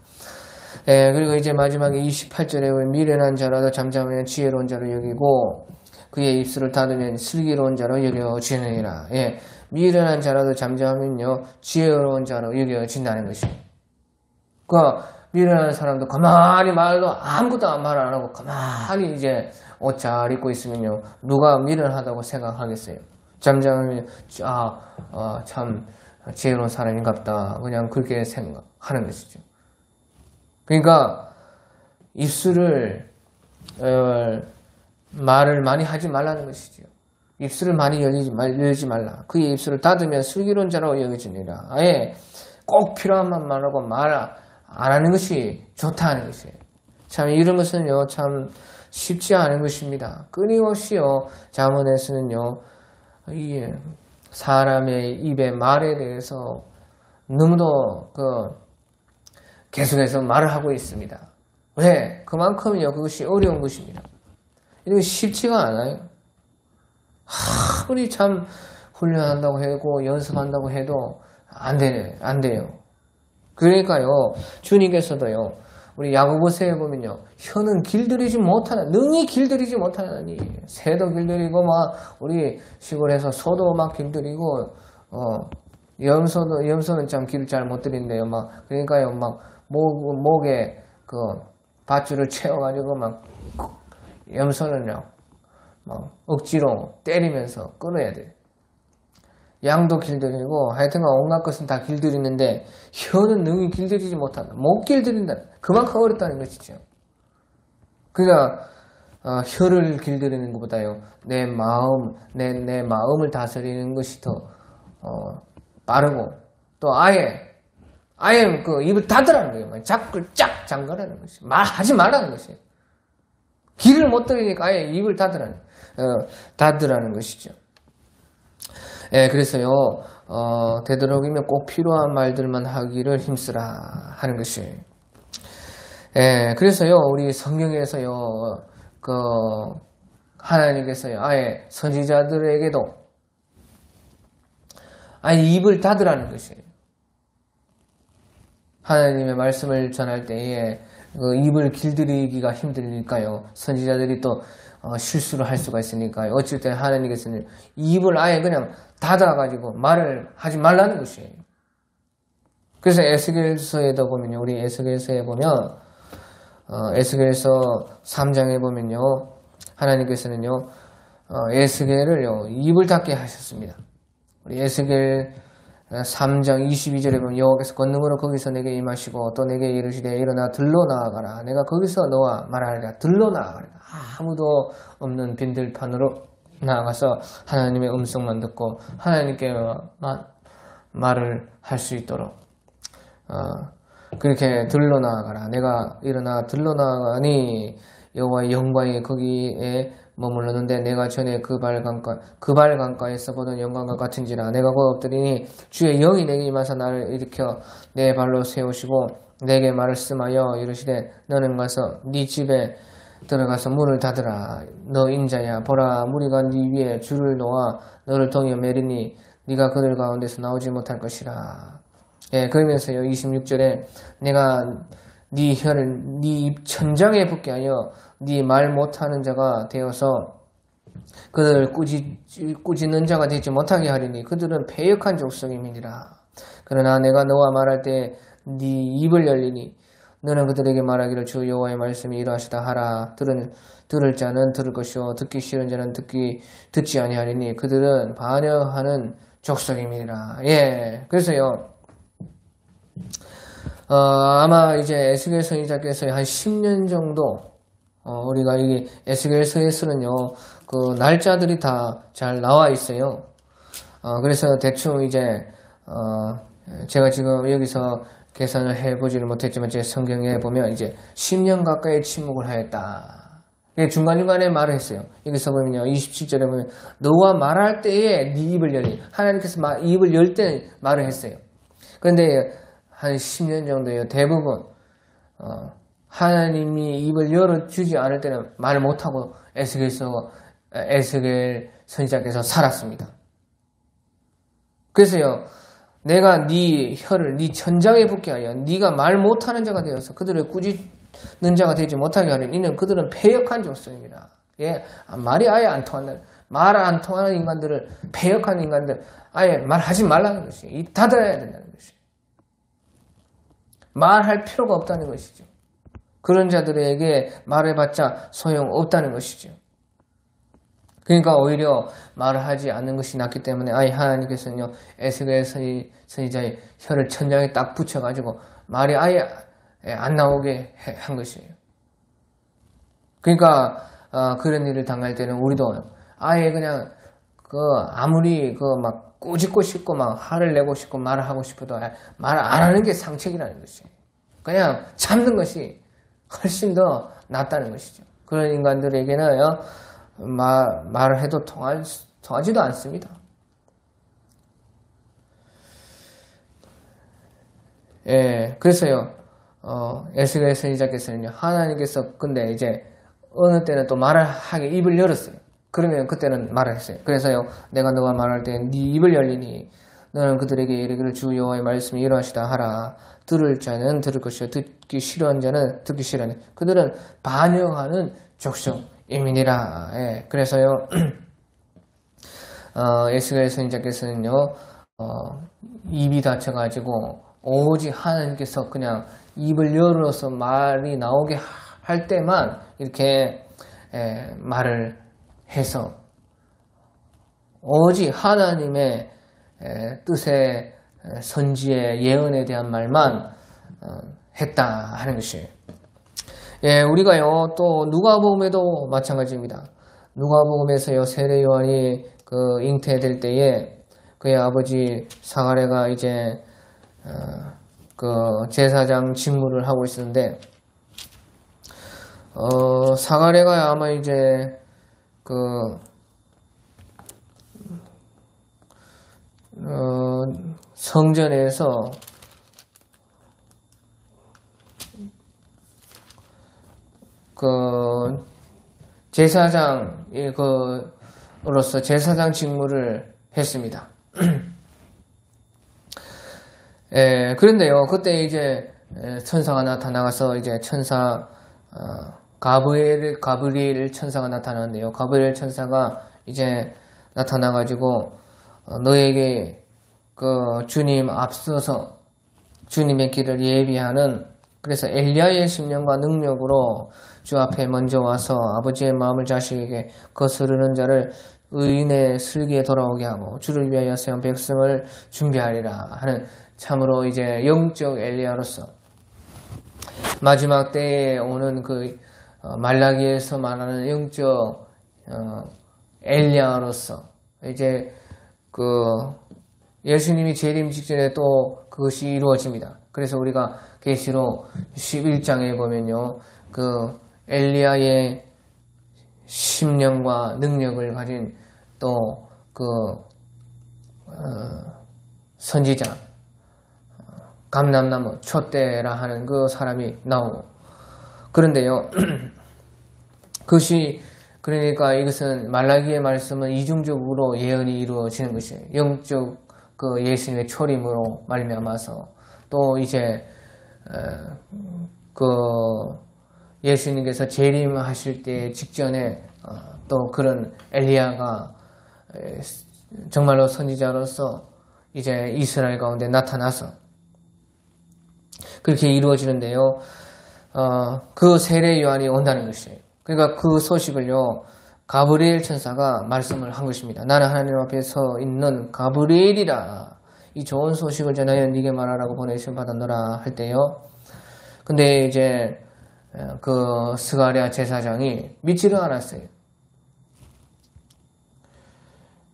그리고 이제 마지막에 28절에 미련한 자라도 잠잠하면 지혜로운 자로 여기고 그의 입술을 닫으면 슬기로운 자로 여겨지느니라. 미련한 자라도 잠잠하면요, 지혜로운 자로 여겨진다는 것이에요. 미련한 사람도 가만히 말도 아무것도 말 안 하고 가만히 이제 옷 잘 입고 있으면요, 누가 미련하다고 생각하겠어요? 잠잠하면 참 지혜로운 사람인갑다, 그냥 그렇게 생각하는 것이죠. 그러니까 입술을 말을 많이 하지 말라는 것이죠. 입술을 많이 열지 말라. 그의 입술을 닫으면 슬기로운 자라고 여겨지니라. 아예 꼭 필요한 말하고 말 안 하는 것이 좋다는 것이에요. 참 이런 것은요, 참 쉽지 않은 것입니다. 끊임없이요, 잠언에서는요, 이 사람의 입의 말에 대해서 너무도 계속해서 말을 하고 있습니다. 왜? 그만큼요, 그것이 어려운 것입니다. 이거 쉽지가 않아요. 아무리 참 훈련한다고 해도, 연습한다고 해도 안 돼요. 그러니까요, 주님께서도요, 우리 야고보서에 보면요, 혀는 길들이지 못하나, 능히 길들이지 못하나니, 새도 길들이고, 우리 시골에서 소도 막 길들이고, 염소는 참 길을 잘 못 들인대요. 그러니까요, 목에 밧줄을 채워가지고, 염소는요, 억지로 때리면서 끊어야 돼요. 양도 길들이고, 하여튼간 온갖 것은 다 길들이는데, 혀는 능히 길들이지 못한다. 못 길들인다. 그만큼 어렵다는 것이죠. 그러니까, 혀를 길들이는 것보다요, 내 마음을 다스리는 것이 더, 빠르고, 또 아예 그 입을 닫으라는 거예요. 자꾸 쫙 잠가라는 것이. 말하지 말라는 것이에요. 길을 못 들으니까 아예 입을 닫으라는 것이죠. 그래서요, 되도록이면 꼭 필요한 말들만 하기를 힘쓰라 하는 것이에요. 그래서요, 우리 성경에서요, 하나님께서요, 아예 선지자들에게도 아예 입을 닫으라는 것이에요. 하나님의 말씀을 전할 때에 입을 길들이기가 힘드니까요, 선지자들이 또 실수를 할 수가 있으니까요, 어쩔 때 하나님께서는 입을 아예 그냥 닫아가지고 말을 하지 말라는 것이에요. 그래서 에스겔서에도 보면요, 우리 에스겔서에 보면, 에스겔서 3장에 보면요, 하나님께서는요, 에스겔을요, 입을 닫게 하셨습니다. 우리 에스겔 3장 22절에 보면 여호와께서 권능으로 거기서 내게 임하시고 또 내게 이르시되 일어나 들로 나아가라. 내가 거기서 너와 말하리라. 들로 나아가라. 아무도 없는 빈들판으로 나아가서 하나님의 음성만 듣고 하나님께 말을 할 수 있도록 그렇게 들로 나아가라. 내가 일어나 들로 나아가니 여호와의 영광이 거기에 머물렀는데 내가 전에 그 발 강가에서 보던 영광과 같은지라. 내가 곧 엎드리니 주의 영이 내게 임하사 나를 일으켜 내 발로 세우시고 내게 말을 쓰마여 이르시되 너는 가서 네 집에 들어가서 문을 닫으라. 너 인자야, 보라 무리가 네 위에 줄을 놓아 너를 동여 매리니 네가 그들 가운데서 나오지 못할 것이라. 예, 그러면서요 26절에 내가 네 혀를 네 입 천장에 붙게 하여 네 말 못하는 자가 되어서 그들을 꾸짖는 자가 되지 못하게 하리니 그들은 패역한 족속임이니라. 그러나 내가 너와 말할 때 네 입을 열리니 너는 그들에게 말하기를 주 여호와의 말씀이 이러하시다 하라. 들을 자는 들을 것이요 듣기 싫은 자는 듣지 아니하리니 그들은 반역하는 족속임이니라. 예, 그래서요 아마 이제 에스겔 선지자께서 한 10년 정도 우리가 이 에스겔서에서는요 그 날짜들이 다 잘 나와 있어요. 그래서 대충 이제 제가 지금 여기서 계산을 해보지를 못했지만 제 성경에 보면 이제 10년 가까이 침묵을 하였다. 중간중간에 말을 했어요. 여기서 보면요 27절에 보면 너와 말할 때에 네 입을 열리 하나님께서 입을 열 때 말을 했어요. 그런데 한 10년 정도예요. 대부분 하나님이 입을 열어주지 않을 때는 말 못하고 에스겔 선지자께서 살았습니다. 그래서요 내가 네 혀를 네 천장에 붙게 하여 네가 말 못하는 자가 되어서 그들을 꾸짖는 자가 되지 못하게 하는 이는 그들은 패역한 족속입니다. 예, 말이 아예 안 통한다. 말 안 통하는 인간들을 패역한 인간들 아예 말하지 말라는 것이 입 닫아야 된다는 것이 말할 필요가 없다는 것이죠. 그런 자들에게 말해봤자 소용없다는 것이죠. 그러니까 오히려 말을 하지 않는 것이 낫기 때문에 아예 하나님께서는요 에스겔 선지자의 혀를 천장에 딱 붙여가지고 말이 아예 안 나오게 한 것이에요. 그러니까 그런 일을 당할 때는 우리도 아예 그냥 아무리 막 꾸짖고 싶고 막 화를 내고 싶고 말을 하고 싶어도 말을 안 하는 게 상책이라는 것이에요. 그냥 참는 것이 훨씬 더 낫다는 것이죠. 그런 인간들에게는 말을 해도 통하지도 않습니다. 예, 그래서요 에스겔 선지자께서는요 하나님께서 근데 이제 어느 때는 또 말을 하게 입을 열었어요. 그러면 그때는 말을 했어요. 그래서요 내가 너와 말할 때 네 입을 열리니 너는 그들에게 이르기를 주 여호와의 말씀이 이러하시다 하라. 들을 자는 들을 것이요 듣기 싫어하는 자는 듣기 싫어하는 그들은 반역하는 족속임이니라. 예, 그래서요 에스겔 선지자께서는요 입이 닫혀가지고 오직 하나님께서 그냥 입을 열어서 말이 나오게 할 때만 이렇게 말을 해서 오직 하나님의 뜻의 선지의 예언에 대한 말만 했다 하는 것이에요. 예, 우리가요 또 누가복음에도 마찬가지입니다. 누가복음에서요 세례 요한이 잉태될 때에 그의 아버지 사가랴가 이제 제사장 직무를 하고 있었는데 사가랴가 아마 이제 성전에서 제사장으로서 제사장 직무를 했습니다. 예, 그런데요, 그때 이제 천사가 나타나서 이제 천사 가브리엘 천사가 나타나는데요. 가브리엘 천사가 이제 나타나가지고 너에게 주님 앞서서 주님의 길을 예비하는 그래서 엘리야의 심령과 능력으로 주 앞에 먼저 와서 아버지의 마음을 자식에게 거스르는 자를 의인의 슬기에 돌아오게 하고 주를 위하여 세운 백성을 준비하리라 하는 참으로 이제 영적 엘리야로서 마지막 때에 오는 말라기에서 말하는 영적 엘리야로서 이제 예수님이 재림 직전에 또 그것이 이루어집니다. 그래서 우리가 계시록 11장에 보면요 엘리야의 심령과 능력을 가진 또 선지자 감람나무 촛대라 하는 그 사람이 나오고 그런데요 그러니까 이것은 말라기의 말씀은 이중적으로 예언이 이루어지는 것이에요. 영적 그 예수님의 초림으로 말미암아서 또 이제 그 예수님께서 재림하실 때 직전에 또 그런 엘리야가 정말로 선지자로서 이제 이스라엘 가운데 나타나서 그렇게 이루어지는데요. 그 세례 요한이 온다는 것이에요. 그러니까 그 소식을요, 가브리엘 천사가 말씀을 한 것입니다. 나는 하나님 앞에 서 있는 가브리엘이라. 이 좋은 소식을 전하여 네게 말하라고 보내심 받았노라 할 때요. 근데 이제 그 스가랴 제사장이 믿지를 않았어요.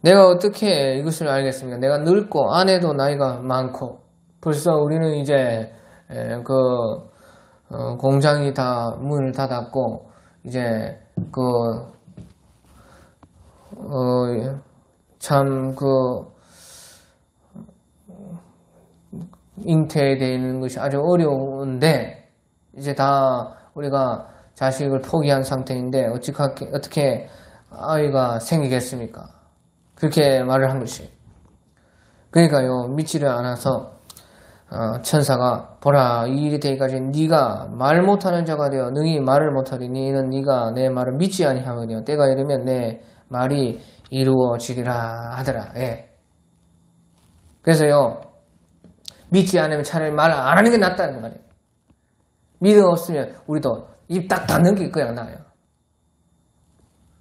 내가 어떻게 이것을 알겠습니까? 내가 늙고 아내도 나이가 많고 벌써 우리는 이제 공장이 다 문을 닫았고 이제 잉태되는 것이 아주 어려운데 이제 다 우리가 자식을 포기한 상태인데 어떻게 아이가 생기겠습니까? 그렇게 말을 한 것이. 그러니까요, 믿지를 않아서 천사가 보라, 이 일이 되기까지 네가 말 못하는 자가 되어 능히 말을 못하리니 이는 네가 내 말을 믿지 아니하거니와 때가 이르면 내 말이 이루어지리라 하더라. 예. 그래서요, 믿지 않으면 차라리 말 안 하는 게 낫다는 말이에요. 믿음 없으면 우리도 입 딱 닫는 게 그냥 나아요.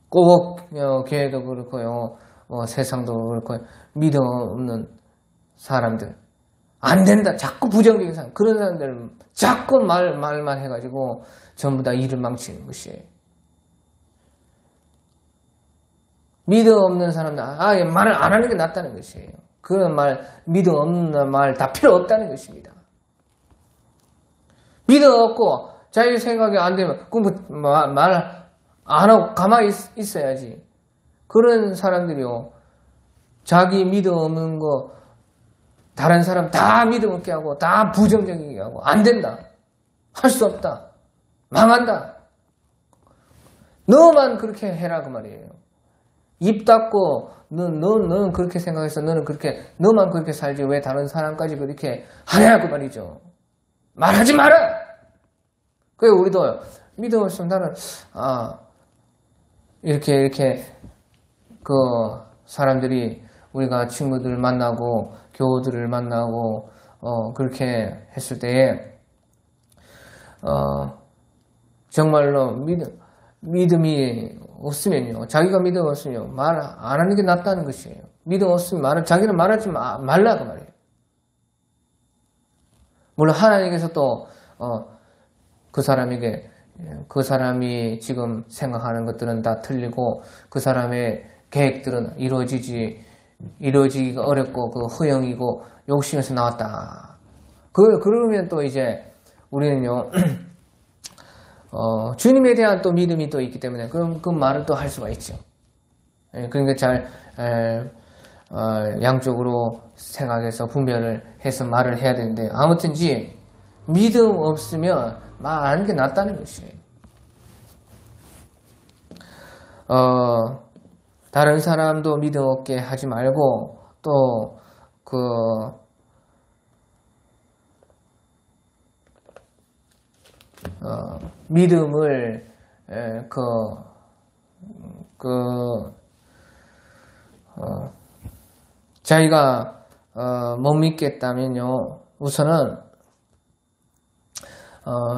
꼭 교회도 그렇고요, 세상도 그렇고 믿음 없는 사람들 안 된다. 자꾸 부정적인 사람, 그런 사람들은 자꾸 말만 해가지고 전부 다 일을 망치는 것이에요. 믿음 없는 사람들 아예 말을 안 하는 게 낫다는 것이에요. 그런 믿음 없는 말 다 필요 없다는 것입니다. 믿음 없고 자기 생각이 안 되면 말 안 하고 가만히 있어야지. 그런 사람들이요, 자기 믿음 없는 거 다른 사람 다 믿음 없게 하고 다 부정적이게 하고 안 된다, 할 수 없다, 망한다, 너만 그렇게 해라 그 말이에요. 입 닫고 너는 그렇게 생각해서 너만 그렇게 살지 왜 다른 사람까지 그렇게 하냐 그 말이죠. 말하지 마라. 그래 우리도 믿음 없으면 나는 이렇게 그 사람들이 우리가 친구들 만나고 교우들을 만나고 그렇게 했을 때에 정말로 믿음이 없으면요, 자기가 믿음 없으면 말 안 하는 게 낫다는 것이에요. 믿음 없으면 자기는 말하지 말라 그 말이에요. 물론 하나님께서 또 그 사람이 지금 생각하는 것들은 다 틀리고 그 사람의 계획들은 이루어지기가 어렵고 그 허영이고 욕심에서 나왔다. 그러면 또 이제 우리는요, 주님에 대한 또 믿음이 또 있기 때문에 그럼 그 말을 또 할 수가 있죠. 그러니까 양쪽으로 생각해서 분별을 해서 말을 해야 되는데 아무튼지 믿음 없으면 말하는 게 낫다는 것이에요. 다른 사람도 믿음 없게 하지 말고 또 믿음을 자기가 못 믿겠다면요, 우선은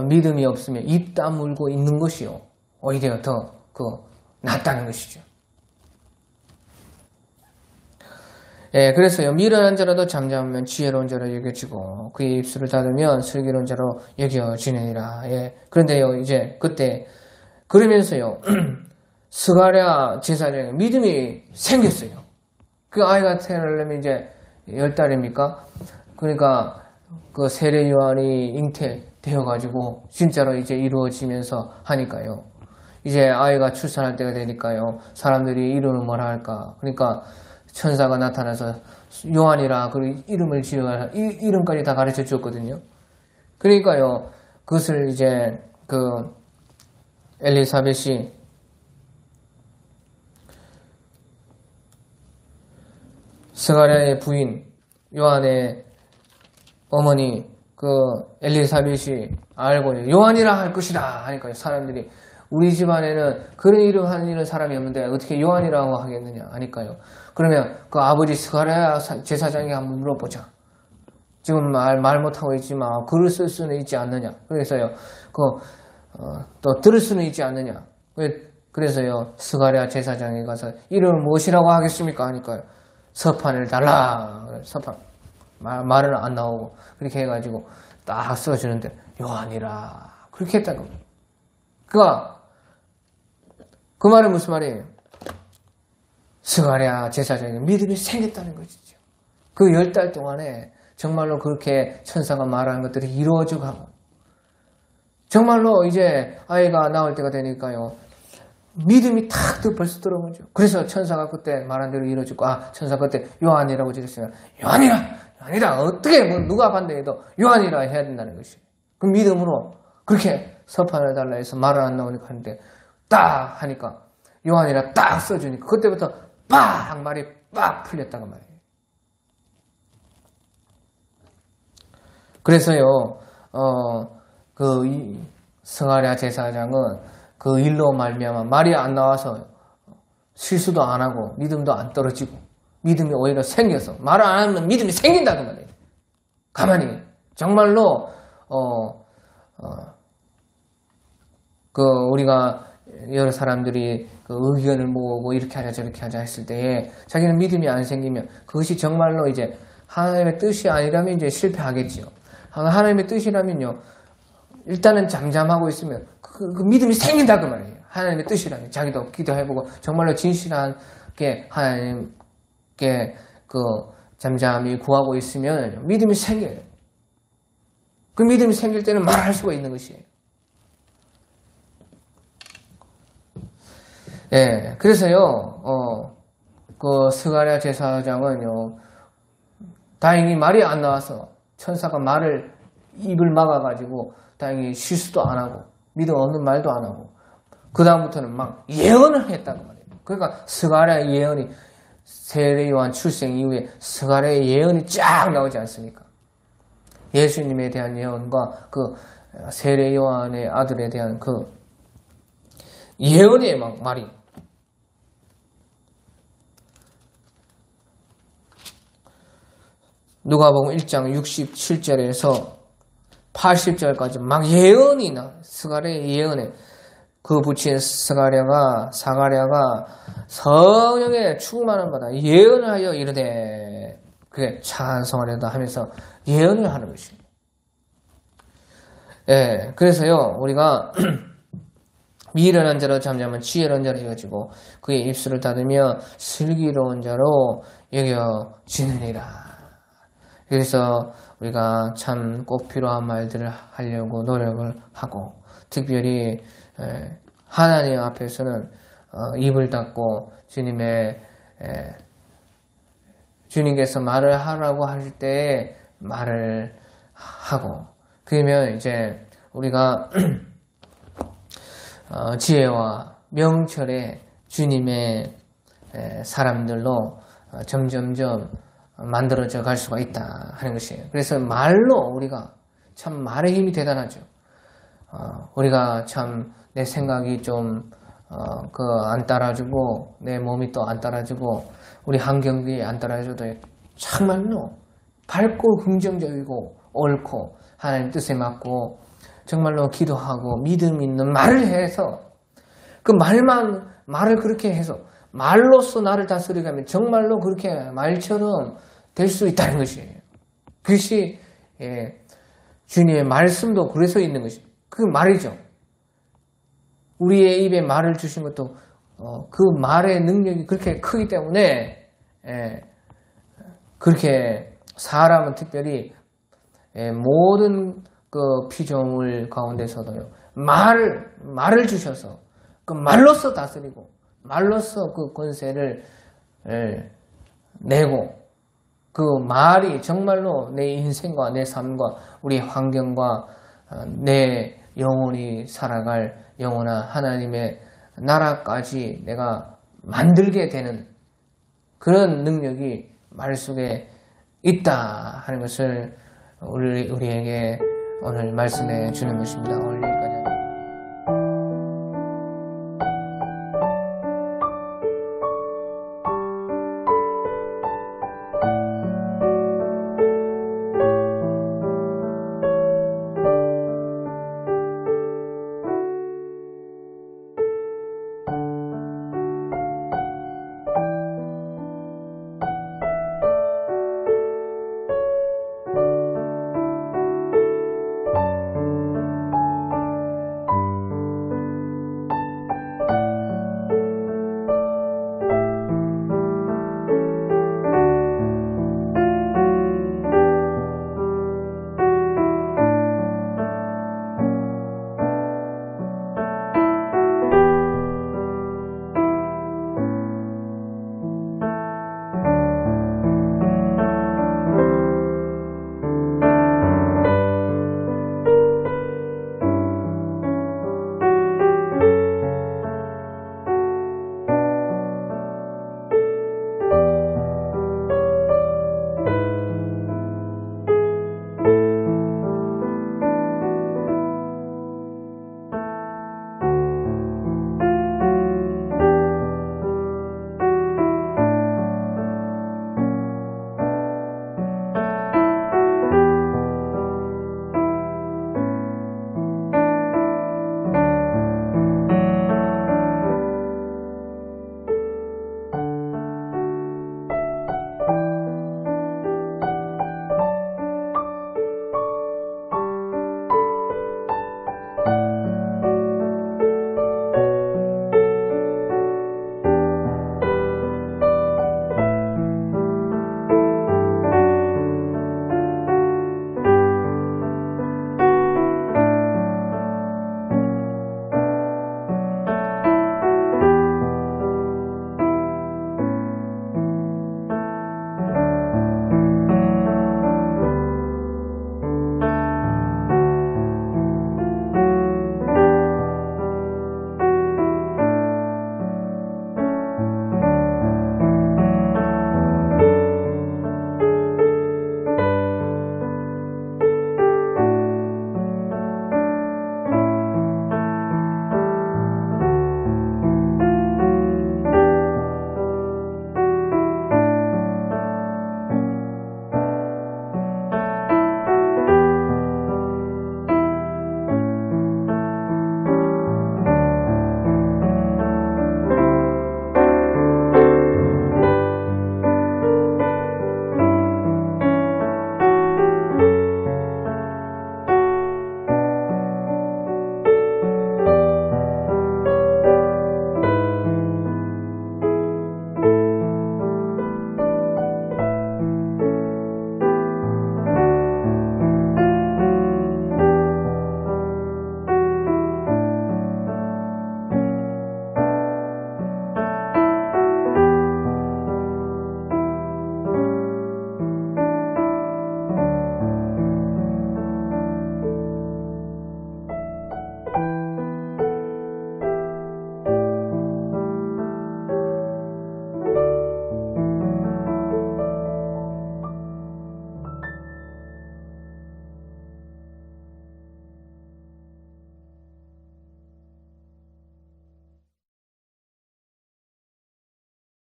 믿음이 없으면 입 다물고 있는 것이요, 오히려 더 낫다는 것이죠. 예, 그래서요, 미련한 자라도 잠잠하면 지혜로운 자로 여겨지고 그의 입술을 닫으면 슬기로운 자로 여겨지느니라. 예, 그런데요, 이제 그때 그러면서요, 스가랴 제사장에 믿음이 생겼어요. 그 아이가 태어나려면 이제 10달입니까? 그러니까 그 세례 요한이 잉태되어가지고 진짜로 이제 이루어지면서 하니까요, 이제 아이가 출산할 때가 되니까요, 사람들이 이름을 뭐라 할까? 그러니까 천사가 나타나서 요한이라 그 이름을 지어라, 이름까지 다 가르쳐 줬거든요. 그러니까요, 그것을 이제 엘리사벳이 스가랴의 부인 요한의 어머니 그 엘리사벳이 알고 요한이라 할 것이다 하니까 사람들이 우리 집안에는 그런 이름 하는 이런 사람이 없는데 어떻게 요한이라고 하겠느냐 하니까요. 그러면 그 아버지 스가랴 제사장에게 한번 물어보자. 지금 말 못하고 있지만 글을 쓸 수는 있지 않느냐. 그래서요. 또 들을 수는 있지 않느냐. 그래서요. 스가랴 제사장에 가서 이름을 무엇이라고 하겠습니까 하니까요. 서판을 달라. 서판. 말은 안 나오고 그렇게 해가지고 딱 써주는데 요한이라 그렇게 했다고. 그 말은 무슨 말이에요? 스가랴 제사장의 믿음이 생겼다는 것이죠. 그 10달 동안에 정말로 그렇게 천사가 말하는 것들이 이루어져 가고 정말로 이제 아이가 나올 때가 되니까요. 믿음이 탁 벌써 들어온 거죠. 그래서 천사가 그때 말한 대로 이루어지고 천사 그때 요한이라고 지었으면 요한이라 어떻게 누가 반대해도 요한이라 해야 된다는 것이. 그 믿음으로 그렇게 서판을 달라 해서 말을 안 나오니까 하는데 딱 하니까 요한이라 딱 써주니까 그때부터 빡 말이 빡 풀렸다고 말이에요. 그래서요 스가랴 제사장은 그 일로 말미암아 말이 안 나와서 실수도 안 하고 믿음도 안 떨어지고 믿음이 오히려 생겨서 말을 안 하면 믿음이 생긴다고 말이에요. 가만히 정말로 우리가 여러 사람들이 그 의견을 모으고 이렇게 하자 저렇게 하자 했을 때에 자기는 믿음이 안 생기면 그것이 정말로 이제 하나님의 뜻이 아니라면 이제 실패하겠지요. 하나님의 뜻이라면요. 일단은 잠잠하고 있으면 그 믿음이 생긴다 그 말이에요. 하나님의 뜻이라면 자기도 기도해보고 정말로 진실하게 하나님께 잠잠히 구하고 있으면 믿음이 생겨요. 그 믿음이 생길 때는 말할 수가 있는 것이에요. 예, 그래서요, 스가랴 제사장은요, 다행히 말이 안 나와서 천사가 입을 막아가지고 다행히 실수도 안 하고 믿음 없는 말도 안 하고 그 다음부터는 막 예언을 했다고 말이에요. 그러니까 스가랴의 예언이 세례 요한 출생 이후에 스가랴의 예언이 쫙 나오지 않습니까? 예수님에 대한 예언과 그 세례 요한의 아들에 대한 그 예언의 막 말이 누가복음 1장 67절에서 80절까지 막 예언이 나. 스가랴의 예언에 그 붙인 사가랴가 성령의 충만한 바다 예언을 하여 이르되 그게 찬송하려다 하면서 예언을 하는 것입니다. 예, 그래서요 우리가 미련한 자로 잠잠한 지혜로운 자로 여겨지고 그의 입술을 닫으며 슬기로운 자로 여겨지느니라. 그래서 우리가 참 꼭 필요한 말들을 하려고 노력을 하고 특별히 하나님 앞에서는 입을 닫고 주님께서 말을 하라고 할 때에 말을 하고 그러면 이제 우리가 지혜와 명철의 주님의 사람들로 점점점 만들어져 갈 수가 있다 하는 것이에요. 그래서 말로 우리가 참 말의 힘이 대단하죠. 우리가 참 내 생각이 좀 안 따라주고 내 몸이 또 안 따라주고 우리 환경이 안 따라줘도 정말로 밝고 긍정적이고 옳고 하나님 뜻에 맞고 정말로 기도하고 믿음 있는 말을 해서 그 말을 그렇게 해서 말로써 나를 다스리가면 정말로 그렇게 말처럼 될 수 있다는 것이에요. 그것이 주님의 말씀도 그래서 있는 것이에요. 그 말이죠. 우리의 입에 말을 주신 것도 그 말의 능력이 그렇게 크기 때문에 그렇게 사람은 특별히 모든 그 피조물 가운데서도요 말을 주셔서 그 말로써 다스리고 말로써 그 권세를 내고 그 말이 정말로 내 인생과 내 삶과 우리 환경과 내 영혼이 살아갈 영원한 하나님의 나라까지 내가 만들게 되는 그런 능력이 말 속에 있다 하는 것을 우리에게 오늘 말씀해 주는 것입니다. 오늘 여기까지.